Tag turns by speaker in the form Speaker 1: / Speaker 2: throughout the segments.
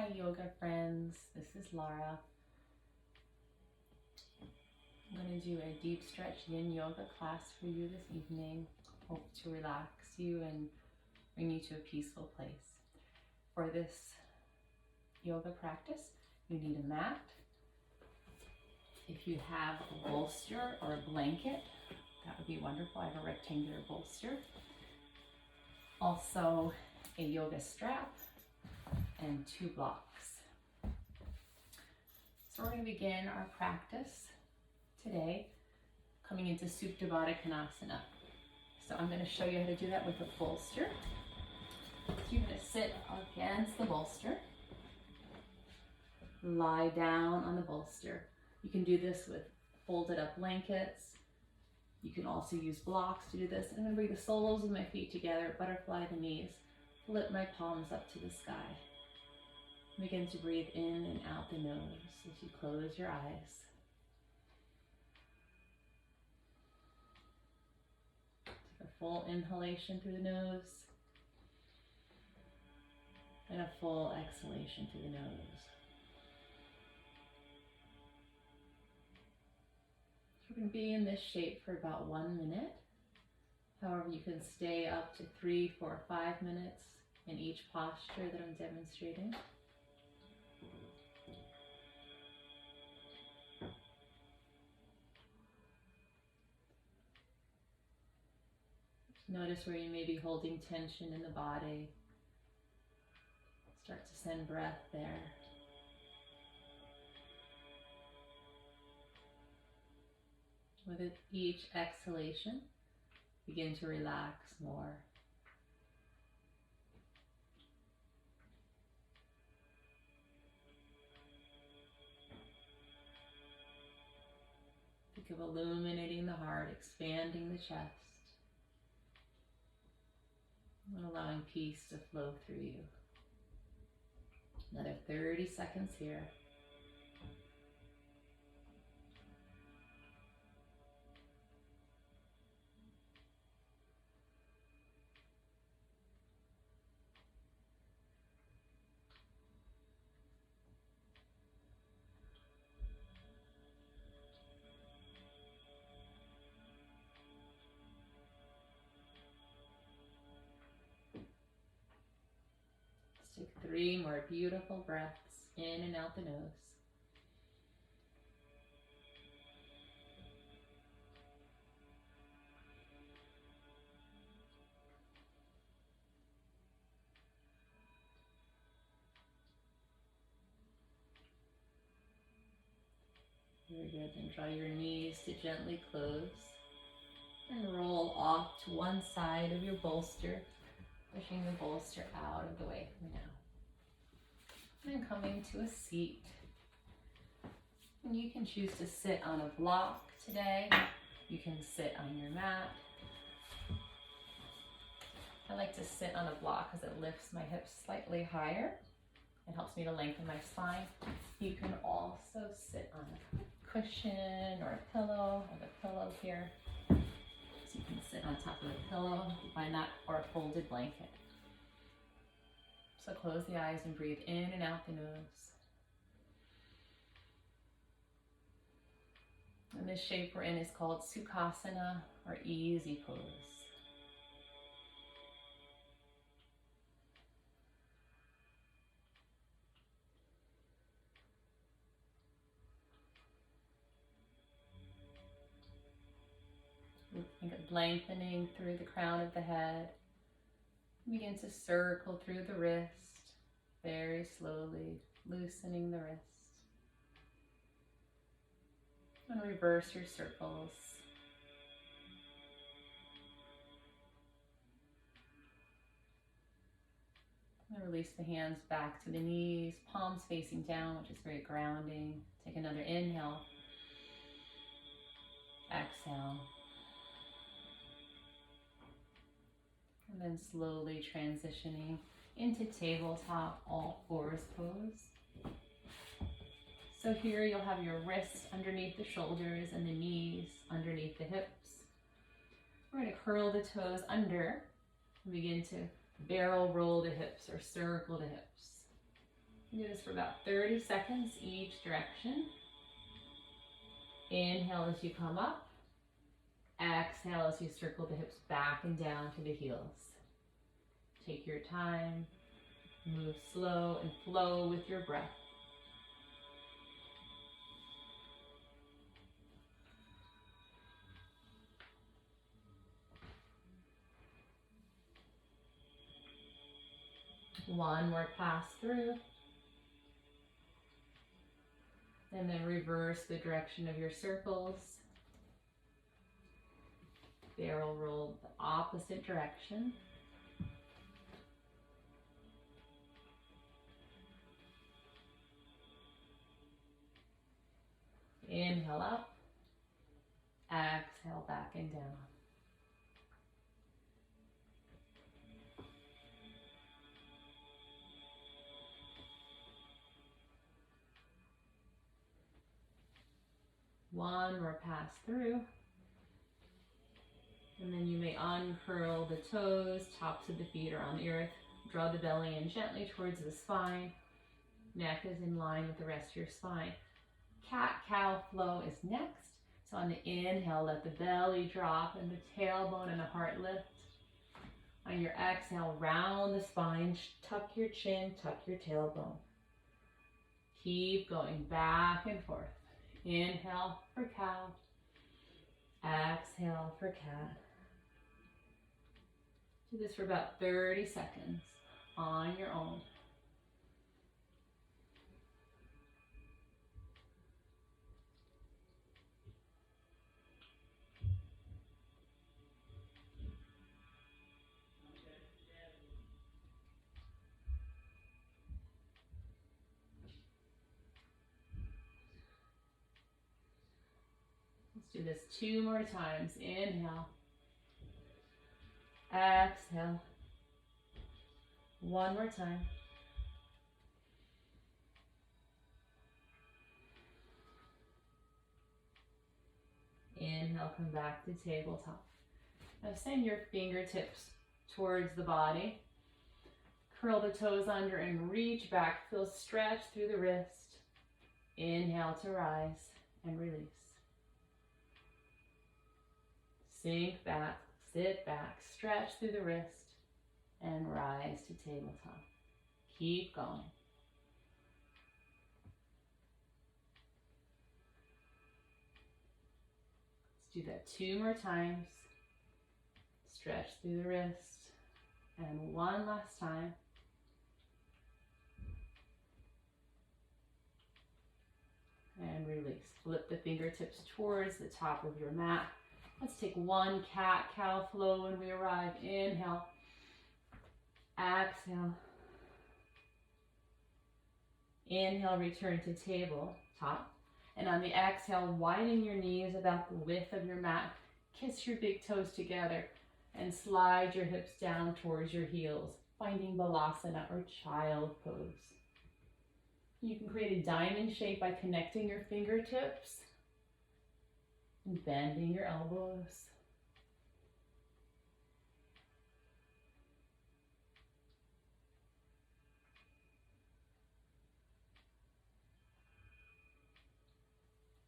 Speaker 1: Hi yoga friends, this is Lara. I'm going to do a deep stretch Yin Yoga class for you this evening. Hope to relax you and bring you to a peaceful place. For this yoga practice, you need a mat. If you have a bolster or a blanket, that would be wonderful. I have a rectangular bolster. Also a yoga strap and 2 blocks. So we're going to begin our practice today coming into Supta Baddha Konasana. So I'm going to show you how to do that with a bolster. So you're going to sit against the bolster, lie down on the bolster. You can do this with folded up blankets. You can also use blocks to do this. I'm going to bring the soles of my feet together, butterfly the knees, flip my palms up to the sky. Begin to breathe in and out the nose as you close your eyes. Take a full inhalation through the nose and a full exhalation through the nose. We're going to be in this shape for about 1 minute. However, you can stay up to 3, 4, 5 minutes in each posture that I'm demonstrating. Notice where you may be holding tension in the body. Start to send breath there. With each exhalation, begin to relax more. Think of illuminating the heart, expanding the chest, and allowing peace to flow through you. Another 30 seconds here. Let's take 3 more beautiful breaths in and out the nose. Very good. Then draw your knees to gently close and roll off to one side of your bolster, pushing the bolster out of the way for now. And coming to a seat. And you can choose to sit on a block today. You can sit on your mat. I like to sit on a block because it lifts my hips slightly higher. It helps me to lengthen my spine. You can also sit on a cushion or a pillow. I have a pillow here. So you can sit on top of a pillow, find that, or a folded blanket. So close the eyes and breathe in and out the nose. And this shape we're in is called Sukhasana, or easy pose. Think of lengthening through the crown of the head. Begin to circle through the wrist, very slowly, loosening the wrist. And reverse your circles. And release the hands back to the knees, palms facing down, which is very grounding. Take another inhale. Exhale. And then slowly transitioning into tabletop all fours pose. So here you'll have your wrists underneath the shoulders and the knees underneath the hips. We're going to curl the toes under and begin to barrel roll the hips or circle the hips. Do this for about 30 seconds each direction. Inhale as you come up. Exhale as you circle the hips back and down to the heels. Take your time, move slow and flow with your breath. One more pass through. And then reverse the direction of your circles. Barrel roll the opposite direction. Inhale up. Exhale back and down. One more pass through. And then you may uncurl the toes, tops of the feet are on the earth. Draw the belly in gently towards the spine. Neck is in line with the rest of your spine. Cat-cow flow is next. So on the inhale, let the belly drop and the tailbone and the heart lift. On your exhale, round the spine, tuck your chin, tuck your tailbone. Keep going back and forth. Inhale for cow. Exhale for cat. Do this for about 30 seconds on your own. Let's do this 2 more times. Inhale. Exhale. 1 more time. Inhale, come back to tabletop. Now send your fingertips towards the body. Curl the toes under and reach back. Feel stretch through the wrist. Inhale to rise and release. Sink back, sit back, stretch through the wrist, and rise to tabletop. Keep going. Let's do that 2 more times. Stretch through the wrist, and 1 last time. And release. Flip the fingertips towards the top of your mat. Let's take 1 cat-cow flow when we arrive. Inhale. Exhale. Inhale, return to tabletop. And on the exhale, widen your knees about the width of your mat. Kiss your big toes together and slide your hips down towards your heels, finding Balasana or child pose. You can create a diamond shape by connecting your fingertips and bending your elbows.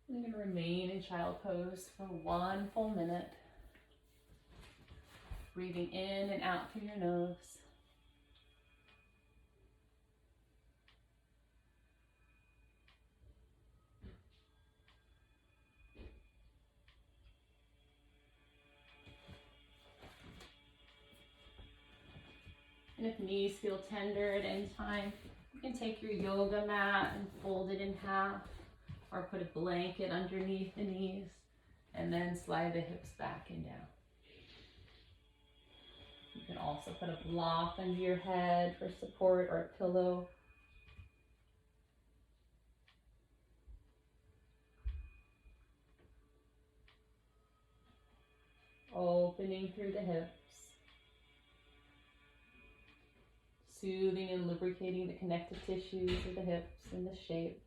Speaker 1: I'm going to remain in child pose for 1 full minute. Breathing in and out through your nose. And if knees feel tender at any time, you can take your yoga mat and fold it in half, or put a blanket underneath the knees, and then slide the hips back and down. You can also put a block under your head for support, or a pillow. Opening through the hips. Soothing and lubricating the connective tissues of the hips and the shape.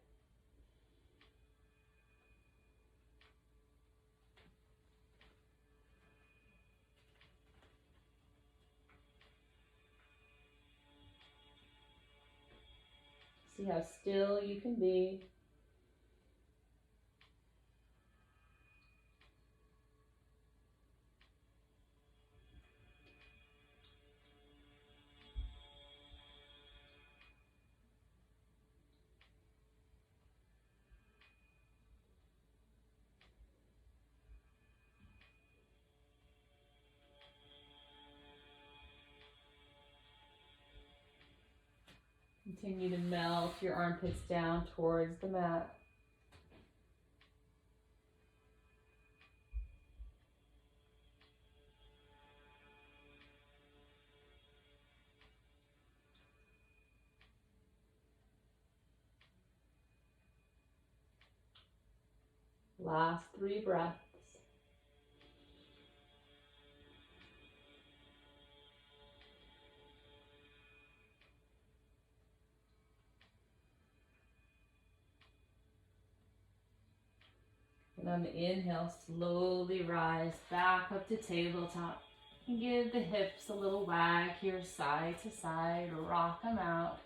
Speaker 1: See how still you can be. Continue to melt your armpits down towards the mat. Last 3 breaths. And on the inhale, slowly rise back up to tabletop. And give the hips a little wag here, side to side, rock them out.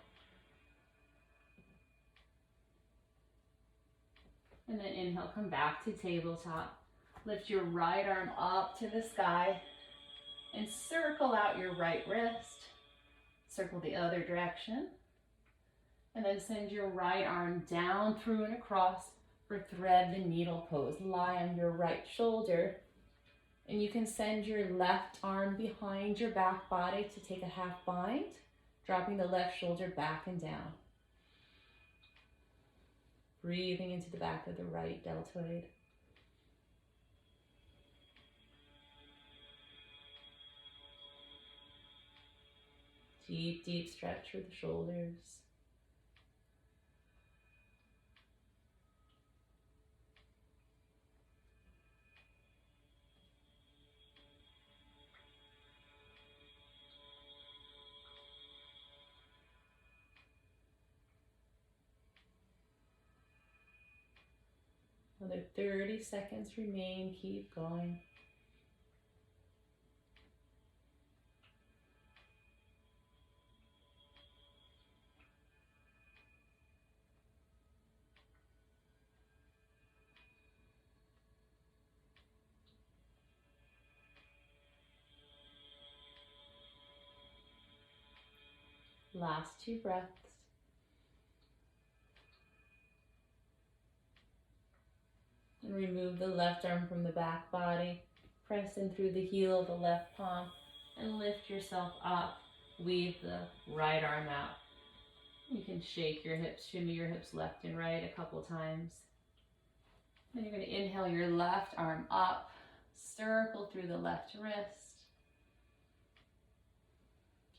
Speaker 1: And then inhale, come back to tabletop. Lift your right arm up to the sky and circle out your right wrist. Circle the other direction. And then send your right arm down through and across for thread the needle pose. Lie on your right shoulder. And you can send your left arm behind your back body to take a half bind, dropping the left shoulder back and down. Breathing into the back of the right deltoid. Deep, deep stretch for the shoulders. Another 30 seconds remain. Keep going. Last 2 breaths. And remove the left arm from the back body. Press in through the heel of the left palm and lift yourself up. Weave the right arm out. You can shake your hips, shimmy your hips left and right a couple times. Then you're going to inhale your left arm up, circle through the left wrist.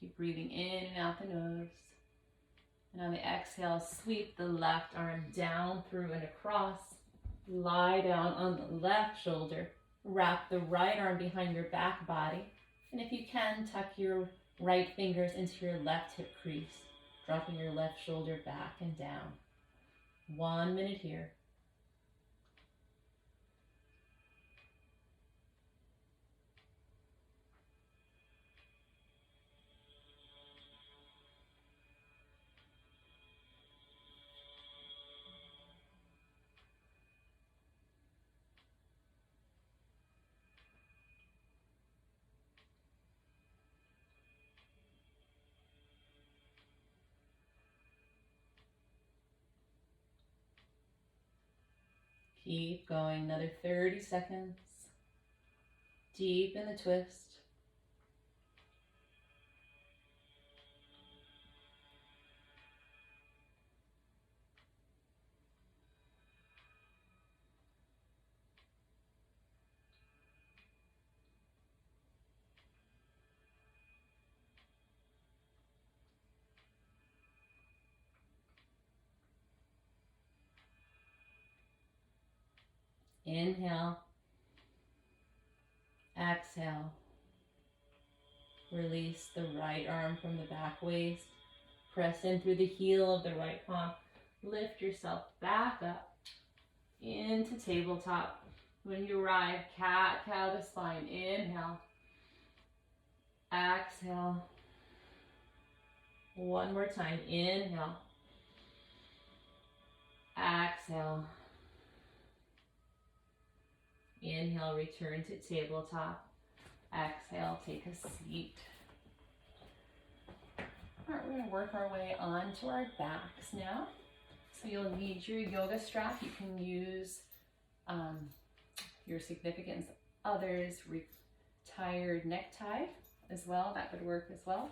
Speaker 1: Keep breathing in and out the nose. And on the exhale, sweep the left arm down through and across. Lie down on the left shoulder. Wrap the right arm behind your back body. And if you can, tuck your right fingers into your left hip crease, dropping your left shoulder back and down. 1 minute here. Keep going, another 30 seconds. Deep in the twist. Inhale. Exhale. Release the right arm from the back waist. Press in through the heel of the right palm. Lift yourself back up into tabletop. When you arrive, cat-cow the spine. Inhale. Exhale. One more time. Inhale. Exhale. Inhale, return to tabletop. Exhale, take a seat. All right, we're going to work our way onto our backs now. So you'll need your yoga strap. You can use your significant other's retired necktie as well. That would work as well.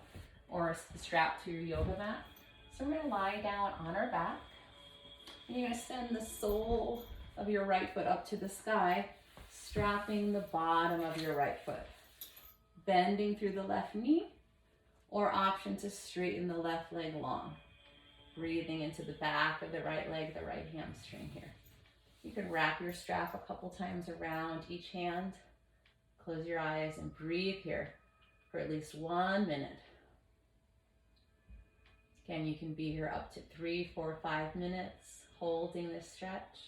Speaker 1: Or a strap to your yoga mat. So we're going to lie down on our back. And you're going to send the sole of your right foot up to the sky, strapping the bottom of your right foot. Bending through the left knee, or option to straighten the left leg long. Breathing into the back of the right leg, the right hamstring here. You can wrap your strap a couple times around each hand. Close your eyes and breathe here for at least 1 minute. Again, you can be here up to 3, 4, 5 minutes holding this stretch.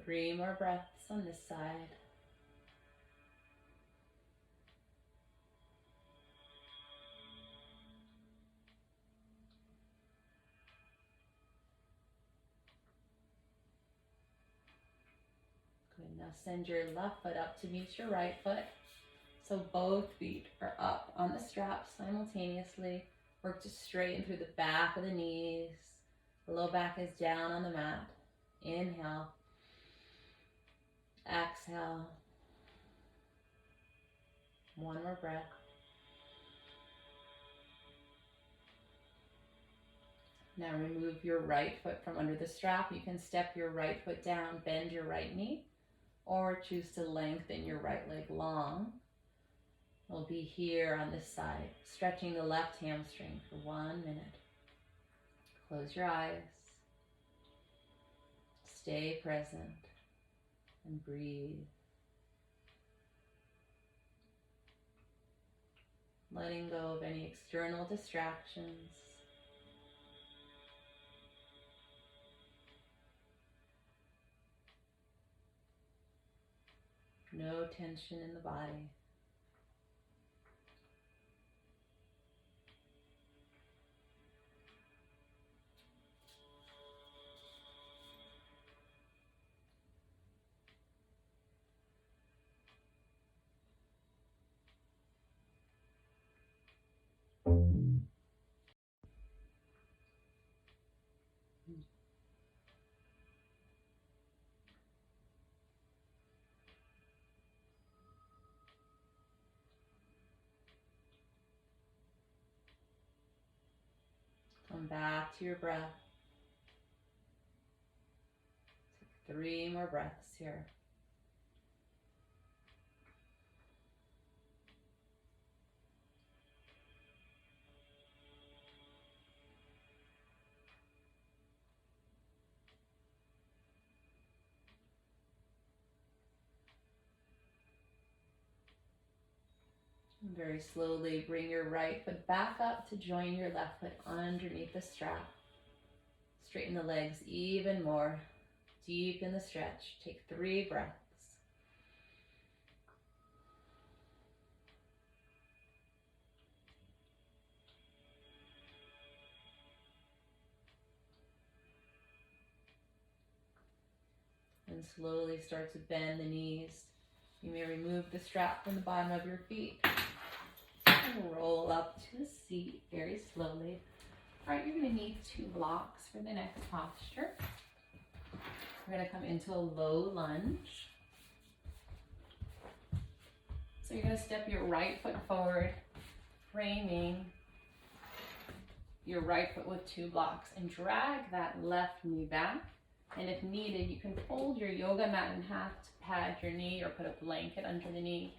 Speaker 1: Three more breaths on this side. Good, now send your left foot up to meet your right foot. So both feet are up on the strap simultaneously. Work to straighten through the back of the knees. The low back is down on the mat. Inhale. Exhale. One more breath. Now remove your right foot from under the strap. You can step your right foot down, bend your right knee, or choose to lengthen your right leg long. We'll be here on this side, stretching the left hamstring for 1 minute. Close your eyes. Stay present and breathe. Letting go of any external distractions. No tension in the body. Come back to your breath. Take 3 more breaths here. And very slowly bring your right foot back up to join your left foot underneath the strap. Straighten the legs even more. Deep in the stretch. Take 3 breaths. And slowly start to bend the knees. You may remove the strap from the bottom of your feet. And roll up to a seat very slowly. All right, you're going to need 2 blocks for the next posture. We're going to come into a low lunge. So you're going to step your right foot forward, framing your right foot with 2 blocks, and drag that left knee back. And if needed, you can fold your yoga mat in half to pad your knee or put a blanket under the knee.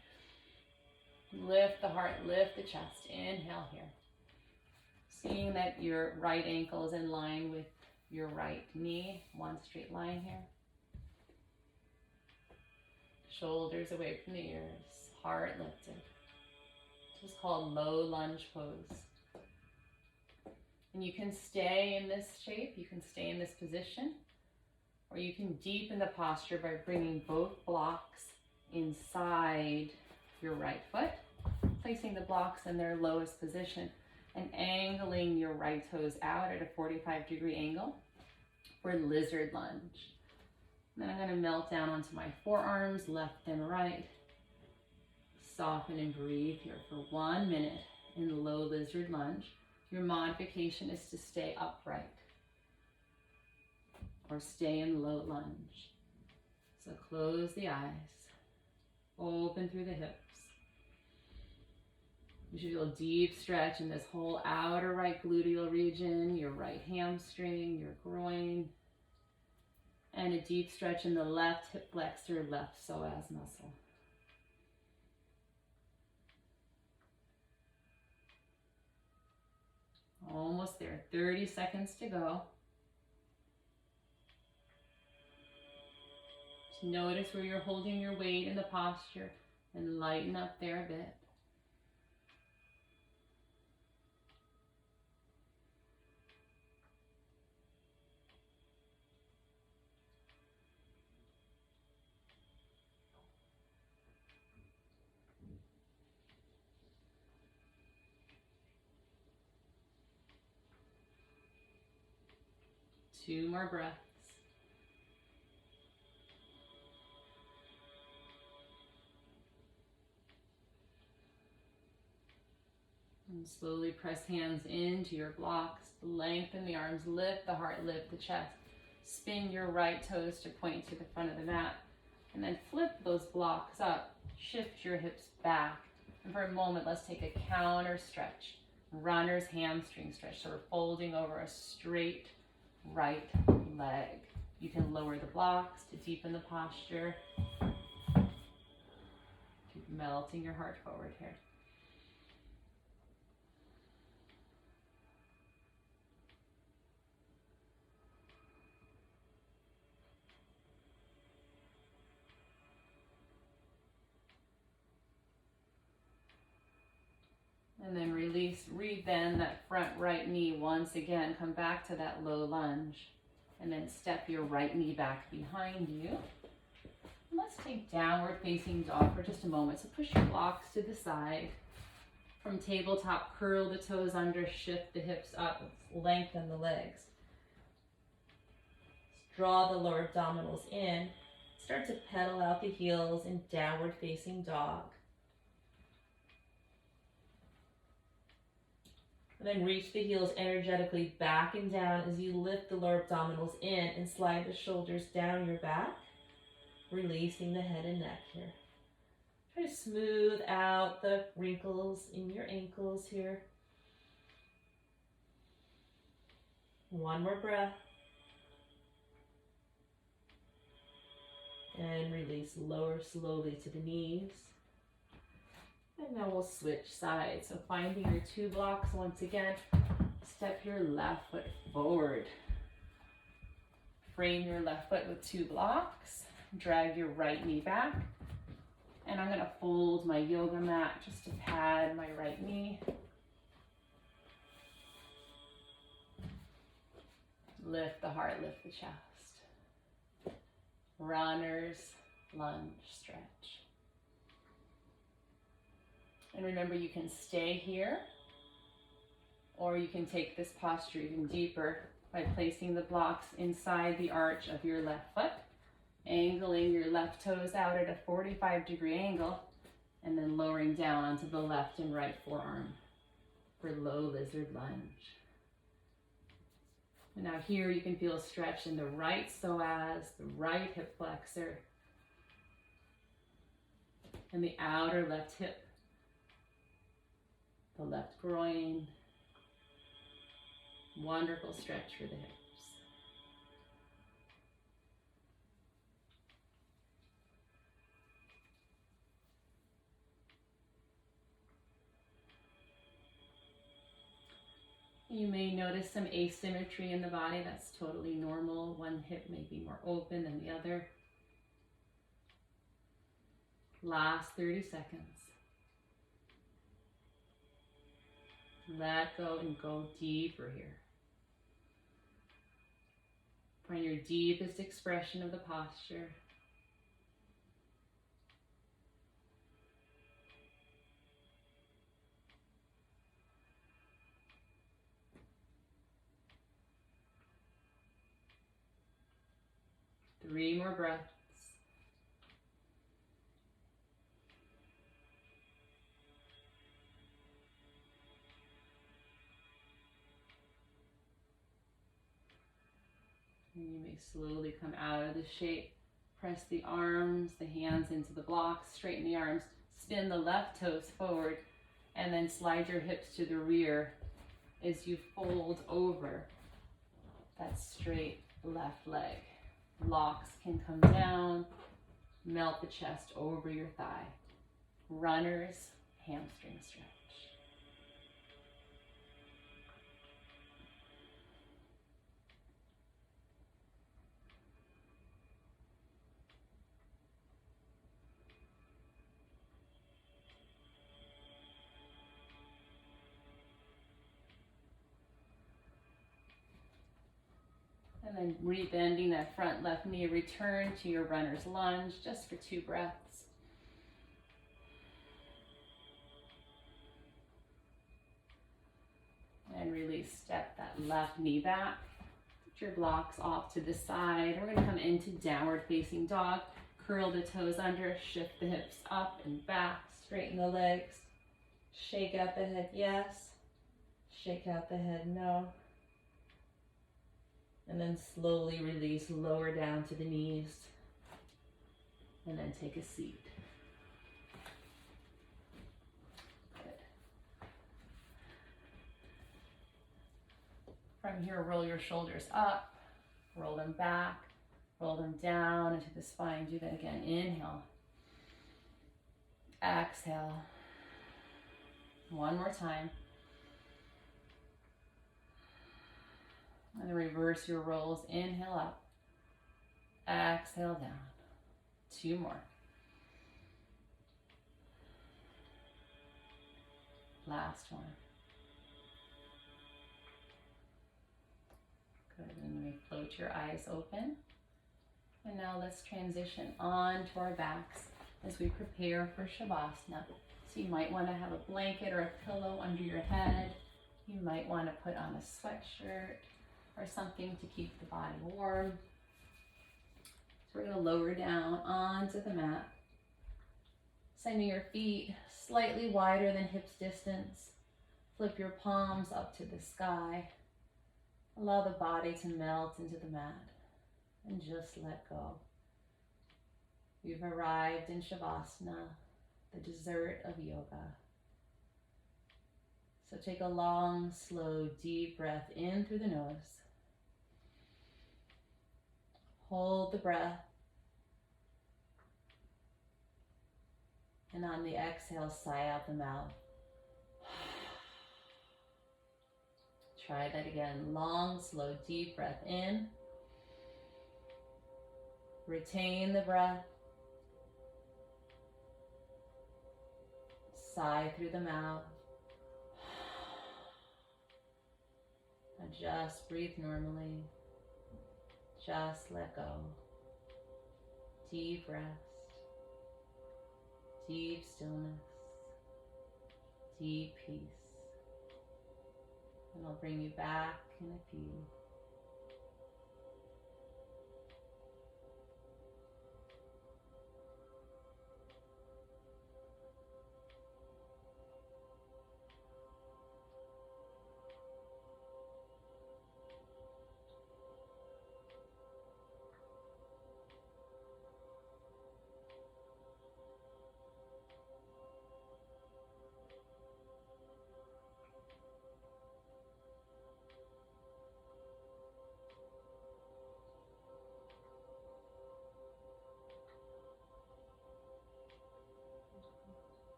Speaker 1: Lift the heart, lift the chest. Inhale here. Seeing that your right ankle is in line with your right knee, one straight line here. Shoulders away from the ears, heart lifted. This is called low lunge pose. And you can stay in this shape, you can stay in this position, or you can deepen the posture by bringing both blocks inside your right foot, placing the blocks in their lowest position, and angling your right toes out at a 45-degree angle for lizard lunge. And then I'm going to melt down onto my forearms, left and right. Soften and breathe here for 1 minute in low lizard lunge. Your modification is to stay upright or stay in low lunge. So close the eyes, open through the hips. You should feel a deep stretch in this whole outer right gluteal region, your right hamstring, your groin, and a deep stretch in the left hip flexor, left psoas muscle. Almost there, 30 seconds to go. Just notice where you're holding your weight in the posture and lighten up there a bit. Two more breaths. And slowly press hands into your blocks. Lengthen the arms, lift the heart, lift the chest. Spin your right toes to point to the front of the mat. And then flip those blocks up. Shift your hips back. And for a moment, let's take a counter stretch. Runner's hamstring stretch. So we're folding over a straight right leg. You can lower the blocks to deepen the posture. Keep melting your heart forward here. And then release, rebend that front right knee once again. Come back to that low lunge. And then step your right knee back behind you. And let's take downward facing dog for just a moment. So push your blocks to the side. From tabletop, curl the toes under, shift the hips up, lengthen the legs. Draw the lower abdominals in. Start to pedal out the heels in downward facing dog. And then reach the heels energetically back and down as you lift the lower abdominals in and slide the shoulders down your back, releasing the head and neck here. Try to smooth out the wrinkles in your ankles here. One more breath. And release, lower slowly to the knees. And then we'll switch sides. So finding your 2 blocks once again, step your left foot forward. Frame your left foot with 2 blocks. Drag your right knee back. And I'm gonna fold my yoga mat just to pad my right knee. Lift the heart, lift the chest. Runner's lunge stretch. And remember, you can stay here, or you can take this posture even deeper by placing the blocks inside the arch of your left foot, angling your left toes out at a 45-degree angle, and then lowering down onto the left and right forearm for low lizard lunge. And now here you can feel a stretch in the right psoas, the right hip flexor, and the outer left hip, the left groin. Wonderful stretch for the hips. You may notice some asymmetry in the body. That's totally normal. One hip may be more open than the other. Last 30 seconds. Let go and go deeper here. Find your deepest expression of the posture. Three more breaths. And you may slowly come out of the shape. Press the arms, the hands into the blocks, straighten the arms, spin the left toes forward, and then slide your hips to the rear as you fold over that straight left leg. Locks can come down, melt the chest over your thigh. Runner's hamstring stretch. And then rebending that front left knee, return to your runner's lunge just for 2 breaths. And release, step that left knee back. Put your blocks off to the side. We're gonna come into downward facing dog. Curl the toes under, shift the hips up and back, straighten the legs. Shake out the head, yes. Shake out the head, no. And then slowly release, lower down to the knees. And then take a seat. Good. From here, roll your shoulders up, roll them back, roll them down into the spine. Do that again. Inhale. Exhale. One more time. And then reverse your rolls. Inhale up. Exhale down. 2 more. Last one. Good. And you may float your eyes open. And now let's transition on to our backs as we prepare for Shavasana. So you might want to have a blanket or a pillow under your head. You might want to put on a sweatshirt or something to keep the body warm. So we're going to lower down onto the mat. Sending your feet slightly wider than hips distance. Flip your palms up to the sky. Allow the body to melt into the mat and just let go. You've arrived in Shavasana, the dessert of yoga. So take a long, slow, deep breath in through the nose. Hold the breath. And on the exhale, sigh out the mouth. Try that again. Long, slow, deep breath in. Retain the breath. Sigh through the mouth. And just breathe normally. Just let go. Deep rest. Deep stillness. Deep peace. And I'll bring you back in a few.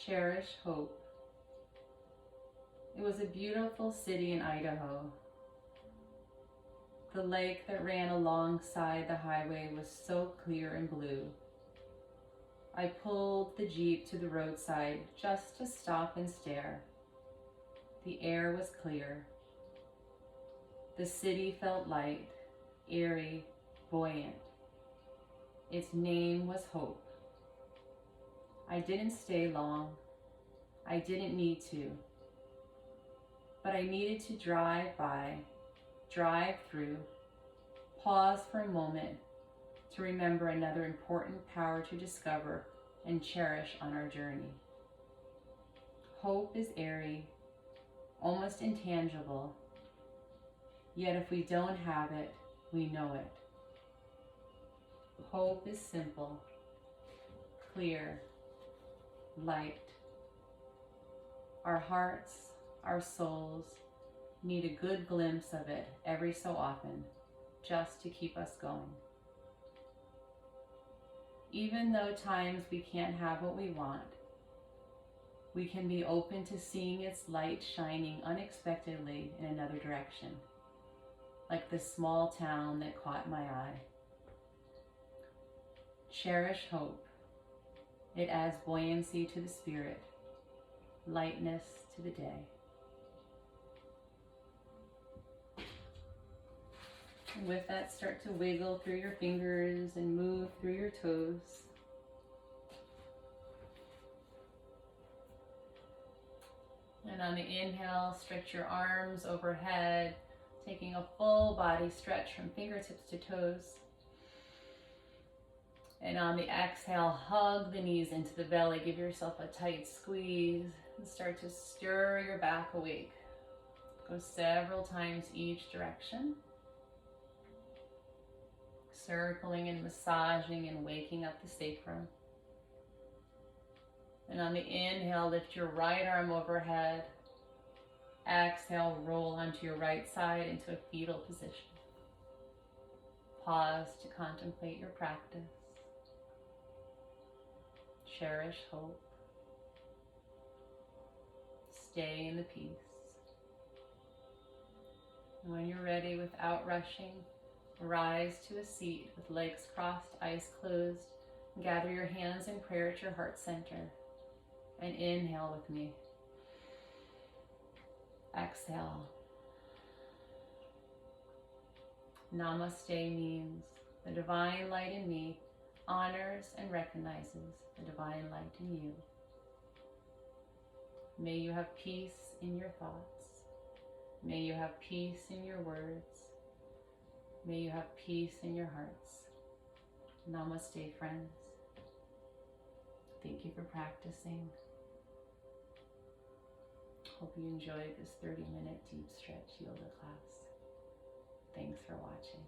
Speaker 1: Cherish hope. It was a beautiful city in Idaho. The lake that ran alongside the highway was so clear and blue. I pulled the Jeep to the roadside just to stop and stare. The air was clear. The city felt light, airy, buoyant. Its name was Hope. I didn't stay long. I didn't need to. But I needed to drive by, drive through, pause for a moment to remember another important power to discover and cherish on our journey. Hope is airy, almost intangible, yet if we don't have it, we know it. Hope is simple, clear, light. Our hearts, our souls need a good glimpse of it every so often, just to keep us going. Even though times we can't have what we want, we can be open to seeing its light shining unexpectedly in another direction, like the small town that caught my eye. Cherish hope. It adds buoyancy to the spirit, lightness to the day. And with that, start to wiggle through your fingers and move through your toes. And on the inhale, stretch your arms overhead, taking a full body stretch from fingertips to toes. And on the exhale, hug the knees into the belly. Give yourself a tight squeeze and start to stir your back awake. Go several times each direction. Circling and massaging and waking up the sacrum. And on the inhale, lift your right arm overhead. Exhale, roll onto your right side into a fetal position. Pause to contemplate your practice. Cherish hope. Stay in the peace. And when you're ready, without rushing, rise to a seat with legs crossed, eyes closed. Gather your hands in prayer at your heart center. And inhale with me. Exhale. Namaste means the divine light in me honors and recognizes the divine light in you. May you have peace in your thoughts. May you have peace in your words. May you have peace in your hearts. Namaste, friends. Thank you for practicing. Hope you enjoyed this 30-minute deep stretch yoga class. Thanks for watching.